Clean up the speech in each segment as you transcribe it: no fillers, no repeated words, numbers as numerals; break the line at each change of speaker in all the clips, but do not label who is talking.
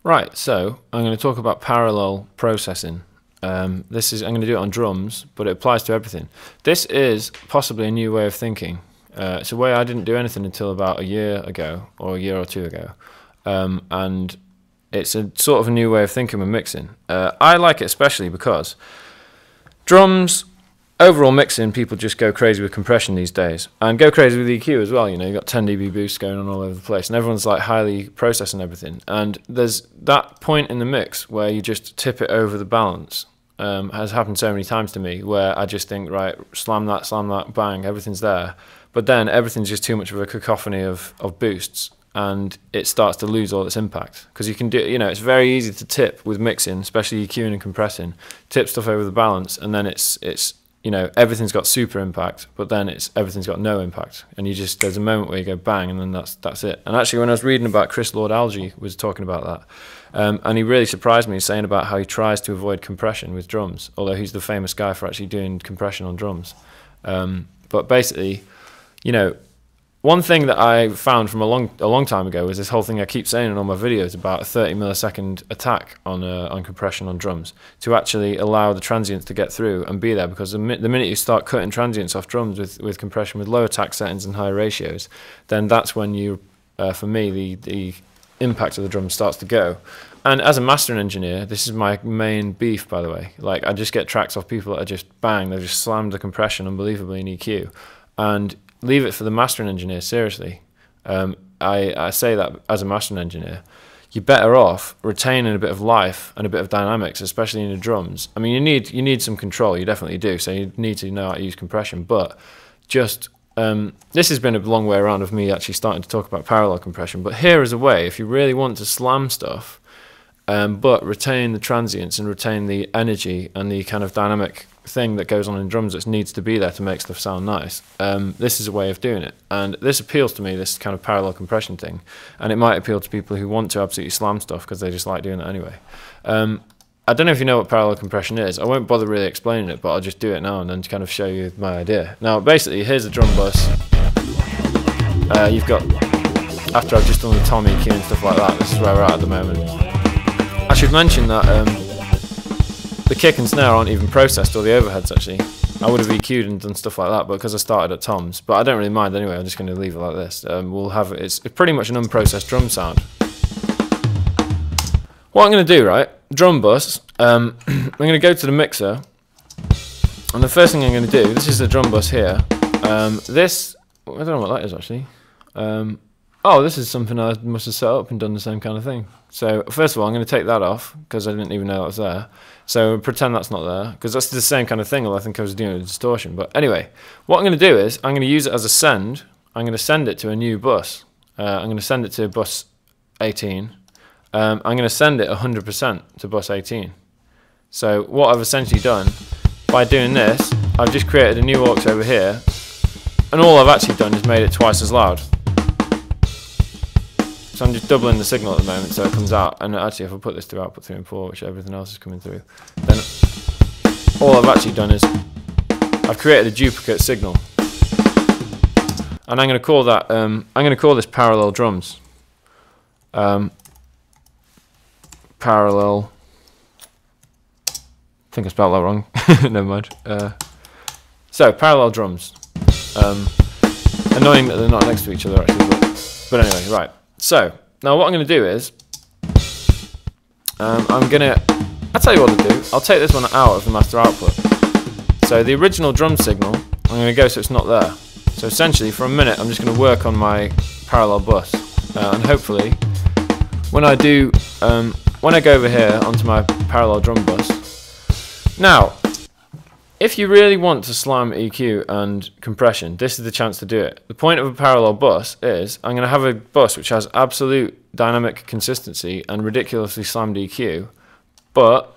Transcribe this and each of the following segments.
Right, so I'm going to talk about parallel processing. I'm going to do it on drums, but it applies to everything. This is possibly a new way of thinking. It's a way I didn't do anything until about a year ago, or a year or two ago, and it's a sort of a new way of thinking with mixing. I like it especially because drums, overall mixing, people just go crazy with compression these days, and go crazy with EQ as well. You know, you've got 10 dB boosts going on all over the place, and everyone's like highly processing everything. And there's that point in the mix where you just tip it over the balance. Has happened so many times to me where I just think, right, slam that, bang, everything's there. But then everything's just too much of a cacophony of boosts, and it starts to lose all its impact. Because you can do, you know, it's very easy to tip with mixing, especially EQing and compressing. Tip stuff over the balance, and then it's you know, everything's got super impact, but then everything's got no impact, and there's a moment where you go bang, and then that's it. And actually, when I was reading about Chris Lord-Alge was talking about that, and he really surprised me, saying about how he tries to avoid compression with drums, although he's the famous guy for actually doing compression on drums. But basically, you know, one thing that I found from a long time ago is this whole thing I keep saying in all my videos about a 30 millisecond attack on compression on drums, to actually allow the transients to get through and be there, because the minute you start cutting transients off drums with compression with low attack settings and high ratios, then that's when for me, the impact of the drum starts to go. And as a mastering engineer, this is my main beef, by the way. Like, I just get tracks off people that are just bang, they've just slammed the compression unbelievably in EQ, and leave it for the mastering engineer, seriously. I say that as a mastering engineer, you're better off retaining a bit of life and a bit of dynamics, especially in the drums. I mean, you need some control, you definitely do, so you need to know how to use compression, but just, this has been a long way around of me actually starting to talk about parallel compression, but here is a way, if you really want to slam stuff, but retain the transients and retain the energy and the kind of dynamic thing that goes on in drums that needs to be there to make stuff sound nice. This is a way of doing it, and this appeals to me, this kind of parallel compression thing, and it might appeal to people who want to absolutely slam stuff because they just like doing it anyway. I don't know if you know what parallel compression is. I won't bother really explaining it, but I'll just do it now and then to kind of show you my idea. Now basically, here's a drum bus. You've got, after I've just done the tom EQ and stuff like that, this is where we're at the moment. I should mention that the kick and snare aren't even processed, or the overheads actually. I would have EQ'd and done stuff like that, but because I started at toms, but I don't really mind anyway, I'm just going to leave it like this. It's pretty much an unprocessed drum sound. What I'm going to do, right, drum bus, I'm going to go to the mixer, and the first thing I'm going to do, this is the drum bus here, this, I don't know what that is actually. Oh, this is something I must have set up and done the same kind of thing. So first of all, I'm going to take that off because I didn't even know that was there. So pretend that's not there, because that's the same kind of thing, although I think I was doing a distortion. But anyway, what I'm going to do is I'm going to use it as a send. I'm going to send it to a new bus. I'm going to send it to bus 18. I'm going to send it 100% to bus 18. So what I've essentially done by doing this, I've just created a new aux over here, and all I've actually done is made it twice as loud. So I'm just doubling the signal at the moment so it comes out, and actually if I put this to output 3 and 4, which everything else is coming through, then all I've actually done is I've created a duplicate signal, and I'm going to call that I'm going to call this parallel drums. Parallel, I think I spelled that wrong. Never mind. So parallel drums. Annoying that they're not next to each other actually, but anyway, right. So, now what I'm going to do is, I'll tell you what to do, I'll take this one out of the master output. So the original drum signal, I'm going to go so it's not there. So essentially, for a minute, I'm just going to work on my parallel bus, and hopefully, when I go over here onto my parallel drum bus, now, if you really want to slam EQ and compression, this is the chance to do it. The point of a parallel bus is I'm going to have a bus which has absolute dynamic consistency and ridiculously slammed EQ, but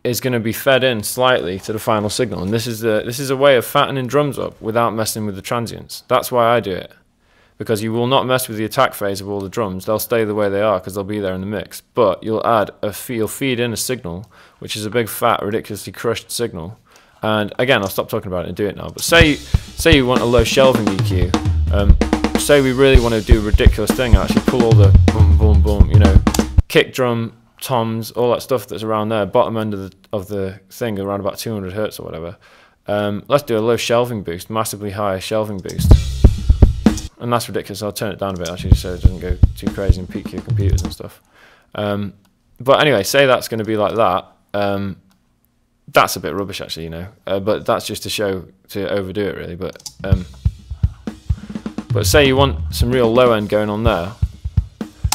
is going to be fed in slightly to the final signal. And this is a way of fattening drums up without messing with the transients. That's why I do it, because you will not mess with the attack phase of all the drums. They'll stay the way they are because they'll be there in the mix. But you'll feed in a signal, which is a big fat, ridiculously crushed signal. And again, I'll stop talking about it and do it now. But say you want a low shelving EQ. Say we really want to do a ridiculous thing and actually pull all the boom, boom, boom, you know, kick drum, toms, all that stuff that's around there, bottom end of the thing, around about 200 hertz or whatever. Let's do a low shelving boost, massively high shelving boost. And that's ridiculous. I'll turn it down a bit actually so it doesn't go too crazy and peak your computers and stuff. But anyway, say that's going to be like that. That's a bit rubbish actually, you know. But that's just to show, to overdo it really. But say you want some real low end going on there.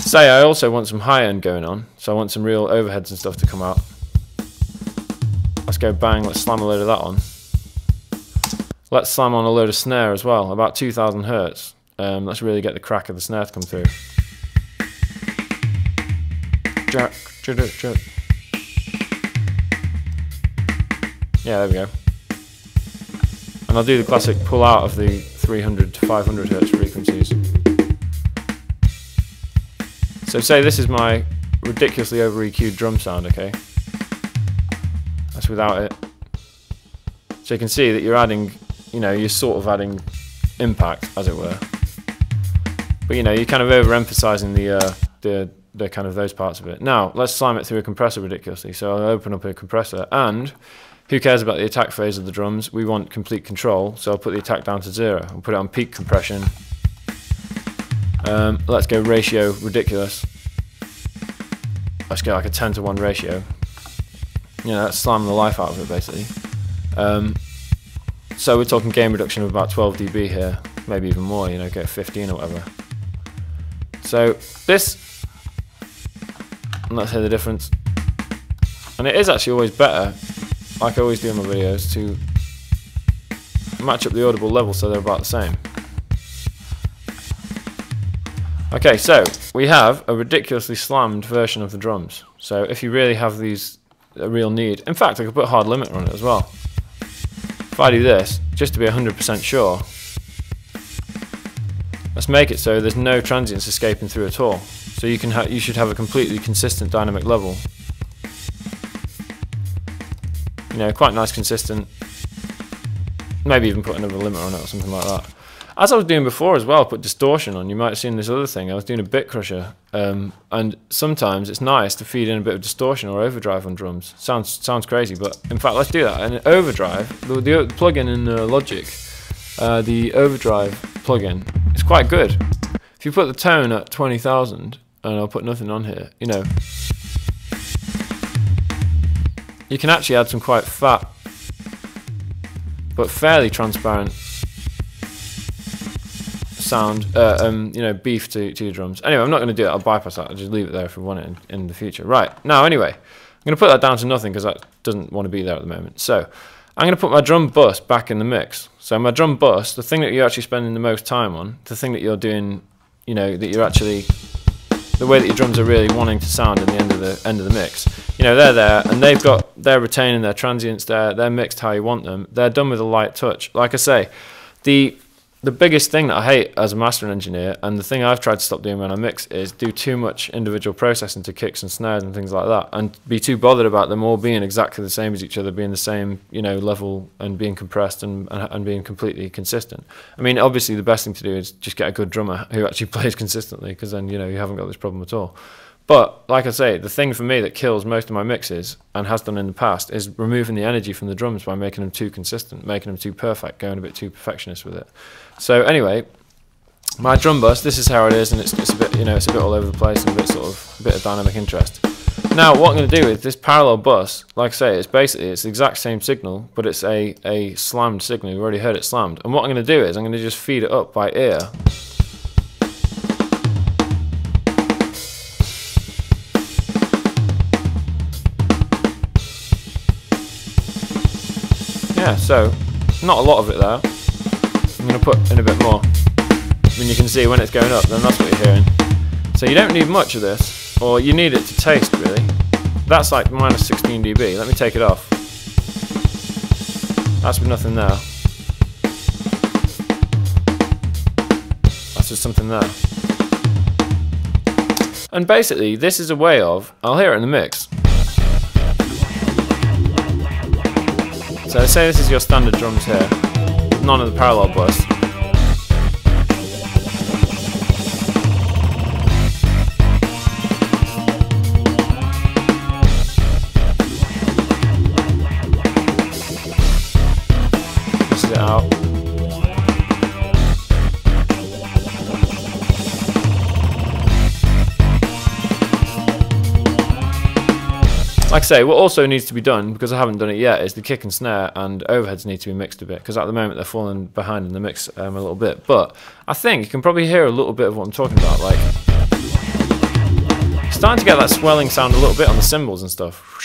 Say I also want some high end going on. So I want some real overheads and stuff to come out. Let's go bang, let's slam a load of that on. Let's slam on a load of snare as well, about 2000 hertz. Let's really get the crack of the snare to come through. Jerk, jerk, jerk. Yeah, there we go. And I'll do the classic pull out of the 300 to 500 hertz frequencies. So say this is my ridiculously over EQ'd drum sound, okay? That's without it. So you can see that you're adding, you know, you're sort of adding impact, as it were. But you know, you're kind of overemphasizing the kind of those parts of it. Now, let's slam it through a compressor ridiculously. So I'll open up a compressor, and who cares about the attack phase of the drums? We want complete control, so I'll put the attack down to 0. I'll put it on peak compression. Let's go ratio ridiculous. Let's go like a 10:1 ratio. You know, that's slamming the life out of it basically. So we're talking gain reduction of about 12 dB here, maybe even more, you know, get 15 or whatever. So this, and let's hear the difference. And it is actually always better, like I always do in my videos, to match up the audible level so they're about the same. Okay, so we have a ridiculously slammed version of the drums. So if you really have these, a real need, in fact I could put a hard limiter on it as well. If I do this, just to be 100% sure, let's make it so there's no transients escaping through at all. So you should have a completely consistent dynamic level. You know, quite nice, consistent. Maybe even put another limiter on it or something like that. As I was doing before as well, put distortion on. You might have seen this other thing. I was doing a bit crusher, and sometimes it's nice to feed in a bit of distortion or overdrive on drums. Sounds crazy, but in fact, let's do that. And overdrive, the plugin in Logic, the overdrive plugin, it's quite good. If you put the tone at 20,000, and I'll put nothing on here, you know, you can actually add some quite fat, but fairly transparent sound, you know, beef to your drums. Anyway, I'm not going to do it. I'll bypass that. I'll just leave it there if we want it in the future. Right, now anyway, I'm going to put that down to nothing because that doesn't want to be there at the moment. So I'm going to put my drum bus back in the mix. So my drum bus, the thing that you're actually spending the most time on, the thing that you're doing, you know, that you're actually, the way that your drums are really wanting to sound in the end of the mix. You know, they're there, and they're retaining their transients there. They're mixed how you want them. They're done with a light touch. Like I say, the biggest thing that I hate as a mastering engineer, and the thing I've tried to stop doing when I mix, is do too much individual processing to kicks and snares and things like that, and be too bothered about them all being exactly the same as each other, being the same, you know, level, and being compressed and being completely consistent. I mean, obviously the best thing to do is just get a good drummer who actually plays consistently, because then, you know, you haven't got this problem at all. But like I say, the thing for me that kills most of my mixes, and has done in the past, is removing the energy from the drums by making them too consistent, making them too perfect, going a bit too perfectionist with it. So anyway, my drum bus, this is how it is, and it's a bit, you know, it's a bit all over the place and a bit of dynamic interest. Now what I'm going to do with this parallel bus, like I say, it's the exact same signal, but it's a slammed signal. You've already heard it slammed. And what I'm going to do is I'm going to just feed it up by ear. Yeah, so not a lot of it there. I'm going to put in a bit more. I mean, you can see when it's going up, then that's what you're hearing. So you don't need much of this, or you need it to taste, really. That's like minus 16 dB. Let me take it off. That's with nothing there. That's just something there. And basically, this is a way of, I'll hear it in the mix. So say this is your standard drums here, none of the parallel bus. Like I say, what also needs to be done, because I haven't done it yet, is the kick and snare and overheads need to be mixed a bit, because at the moment they're falling behind in the mix a little bit. But I think you can probably hear a little bit of what I'm talking about. Like, starting to get that swelling sound a little bit on the cymbals and stuff.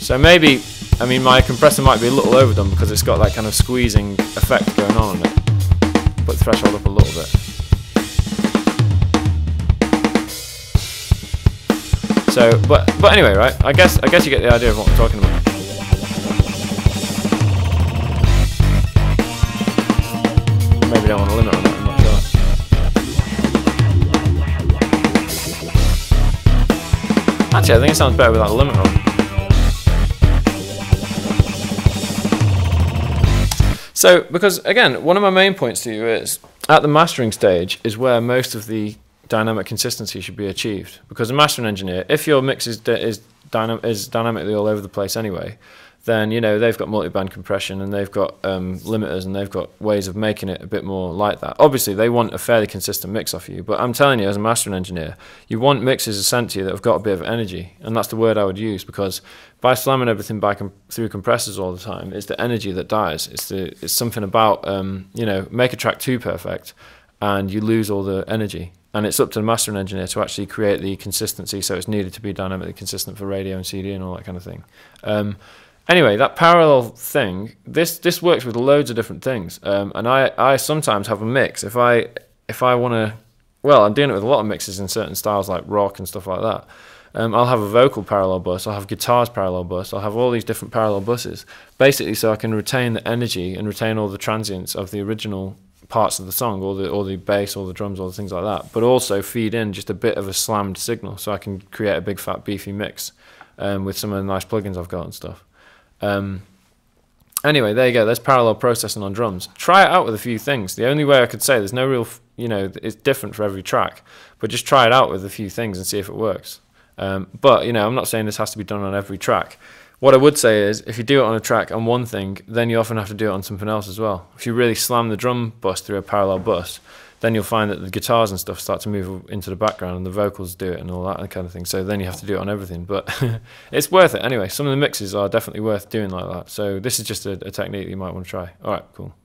So maybe, I mean, my compressor might be a little overdone because it's got that kind of squeezing effect going on it. Put the threshold up a little bit. So, but anyway, right? I guess you get the idea of what I'm talking about. Maybe I don't want to limit on that. I'm not sure. Actually, I think it sounds better without a limiter on. So, because again, one of my main points to you is, at the mastering stage is where most of the dynamic consistency should be achieved. Because a mastering engineer, if your mix is dynamically all over the place anyway, then, you know, they've got multi-band compression and they've got limiters and they've got ways of making it a bit more like that. Obviously, they want a fairly consistent mix off you, but I'm telling you, as a mastering engineer, you want mixes sent to you that have got a bit of energy, and that's the word I would use, because by slamming everything back through compressors all the time, it's the energy that dies. It's something about, you know, make a track too perfect and you lose all the energy. And it's up to the mastering engineer to actually create the consistency, so it's needed to be dynamically consistent for radio and CD and all that kind of thing. Anyway, that parallel thing, this works with loads of different things, and I sometimes have a mix. If I want to, well, I'm doing it with a lot of mixes in certain styles like rock and stuff like that. I'll have a vocal parallel bus, I'll have guitars parallel bus, I'll have all these different parallel buses, basically so I can retain the energy and retain all the transients of the original parts of the song, all the bass, all the drums, all the things like that, but also feed in just a bit of a slammed signal so I can create a big fat beefy mix with some of the nice plugins I've got and stuff. Anyway, there you go. There's parallel processing on drums. Try it out with a few things. The only way I could say, there's no real, you know, it's different for every track, but just try it out with a few things and see if it works. But, you know, I'm not saying this has to be done on every track. What I would say is, if you do it on a track on one thing, then you often have to do it on something else as well. If you really slam the drum bus through a parallel bus, then you'll find that the guitars and stuff start to move into the background and the vocals do it and all that kind of thing. So then you have to do it on everything. But it's worth it anyway. Some of the mixes are definitely worth doing like that. So this is just a technique that you might want to try. All right, cool.